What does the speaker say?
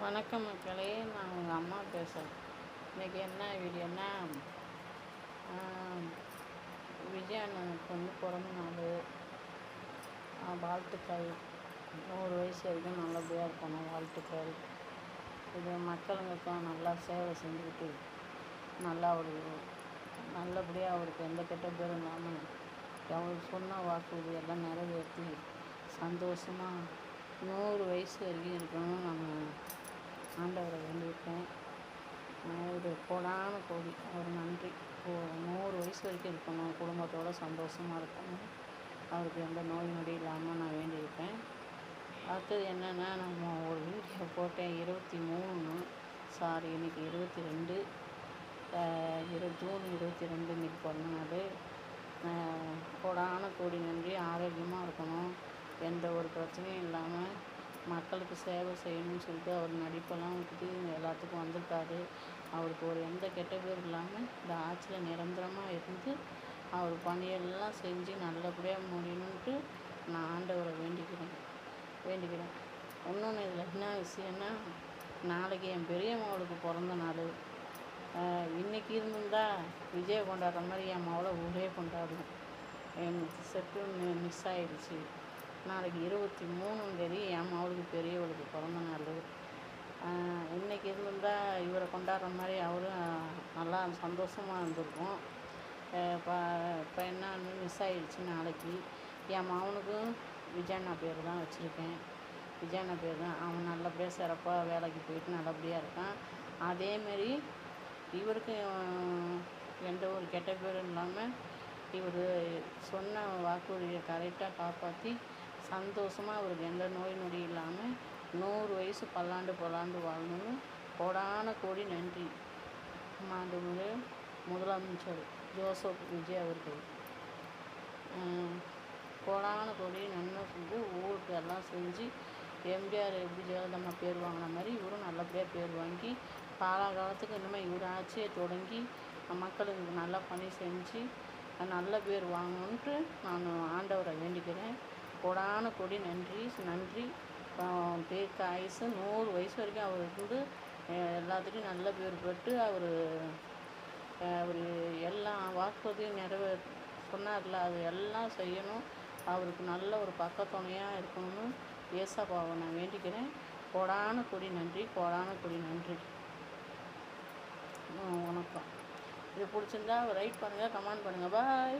வணக்கம் மக்களே, நான் உங்கள் அம்மா பேசுகிறேன். இன்றைக்கி என்ன வீடியோன்னா, விஜய் அண்ணனுக்கு பிறந்த நாள் வாழ்த்துக்கள். 100 வயசு வரைக்கும் நல்லபடியாக இருக்கணும், வாழ்த்துக்கள். இது மக்களுங்களுக்கும் நல்லா சேவை செஞ்சுக்கிட்டு நல்லா நல்லபடியாக அவருக்கு எந்த கெட்ட பேரும் இல்லாமல் அவர் சொன்ன வாக்குறுதி எல்லாம் நிறைவேற்றி சந்தோஷமாக 100 வயசு வரைக்கும் இருக்கணும்னு நான் ஆண்டவரை வேண்டியிருக்கேன். இது கோடான கோடி அவர் நன்றி. 100 வயசு வரைக்கும் இருக்கணும், குடும்பத்தோடு சந்தோஷமாக இருக்கணும், அவருக்கு எந்த நோய் நொடி இல்லாமல் நான் வேண்டியிருப்பேன். அடுத்தது என்னென்னா, நம்ம ஒரு வீடியோ போட்டேன் 23 இன்றைக்கி 22 ஜூன் 22 இன்றைக்கி பிறந்த நாள். கோடான கோடி நன்றி. ஆரோக்கியமாக இருக்கணும், எந்த ஒரு பிரச்சனையும் இல்லாமல் மக்களுக்கு சேவை செய்யணும்னு சொல்லிட்டு அவர் நடிப்பெல்லாம் விட்டுட்டு எல்லாத்துக்கும் வந்திருக்காரு. அவருக்கு ஒரு எந்த கெட்ட பேர் இல்லாமல் இந்த ஆட்சியில் நிரந்தரமாக இருந்து அவர் பணியெல்லாம் செஞ்சு நல்லபடியாக முடியணுன்ட்டு நான் ஆண்டவரை வேண்டிக்கிறேன். இன்னொன்று இதில் என்ன விஷயம்னா, நாளைக்கு என் பெரிய மகளுக்கு பிறந்த நாள். இன்றைக்கி இருந்திருந்தால் விஜயை கொண்டாடுற மாதிரி என் மகளை ஊரே கொண்டாடும். எனக்கு செட்டு மிஸ் ஆகிடுச்சு. நாளைக்கு 23 என் மகளுக்கு பெரியவளுக்கு பிறந்த நாள். இன்றைக்கி இருந்திருந்தால் இவரை கொண்டாடுற மாதிரி அவரும் நல்லா சந்தோஷமாக இருந்திருக்கும். இப்போ என்னன்னு மிஸ் ஆகிடுச்சு. நாளைக்கு என் மகனுக்கும் விஜயண்ணா பேர் தான் வச்சுருக்கேன். விஜயண்ணா பேர் தான். அவன் நல்லபடியாக சிறப்பாக வேலைக்கு போயிட்டு நல்லபடியாக இருக்கான். அதேமாரி இவருக்கும் எந்த ஒரு கெட்ட பேரும் இல்லாமல் இவர் சொன்ன வாக்குறுதியை கரெக்டாக காப்பாற்றி சந்தோஷமாக அவருக்கு எந்த நோய் நொடி இல்லாமல் 100 வயசு பல்லாண்டு வாழணும்னு கோடான கோடி நன்றி. மாண்புமிகு முதலமைச்சர் ஜோசப் விஜய் அவர்கள் கோடான கோடி நன்மை செஞ்சு ஊருக்கு எல்லாம் செஞ்சு எம்ஜிஆர் எப்படி ஜெயலலிதா பேர் வாங்கின மாதிரி இவரும் நல்லபடியாக பேர் வாங்கி காலகாலத்துக்கு இனிமேல் இவர் ஆட்சியை தொடங்கி மக்களுக்கு நல்லா பணி செஞ்சு நல்ல பேர் வாங்கணுன்ட்டு நான் ஆண்டவரை வேண்டிக்கிறேன். கோடான கோடி நன்றி. பேருக்கு ஆயுசு 100 வயசு வரைக்கும் அவர் இருந்து எல்லாத்துக்கும் நல்ல பேர் பெற்று அவர் எல்லா வாக்குறுதியும் சொன்னார்ல, அது எல்லாம் செய்யணும். அவருக்கு நல்ல ஒரு பக்கத்துணையாக இருக்கணும்னு ஏசப்பாவை நான் வேண்டிக்கிறேன். கோடான கோடி நன்றி. வணக்கம். இது பிடிச்சிருந்தா ரைட் பண்ணுங்கள், கமெண்ட் பண்ணுங்கள். பாய்.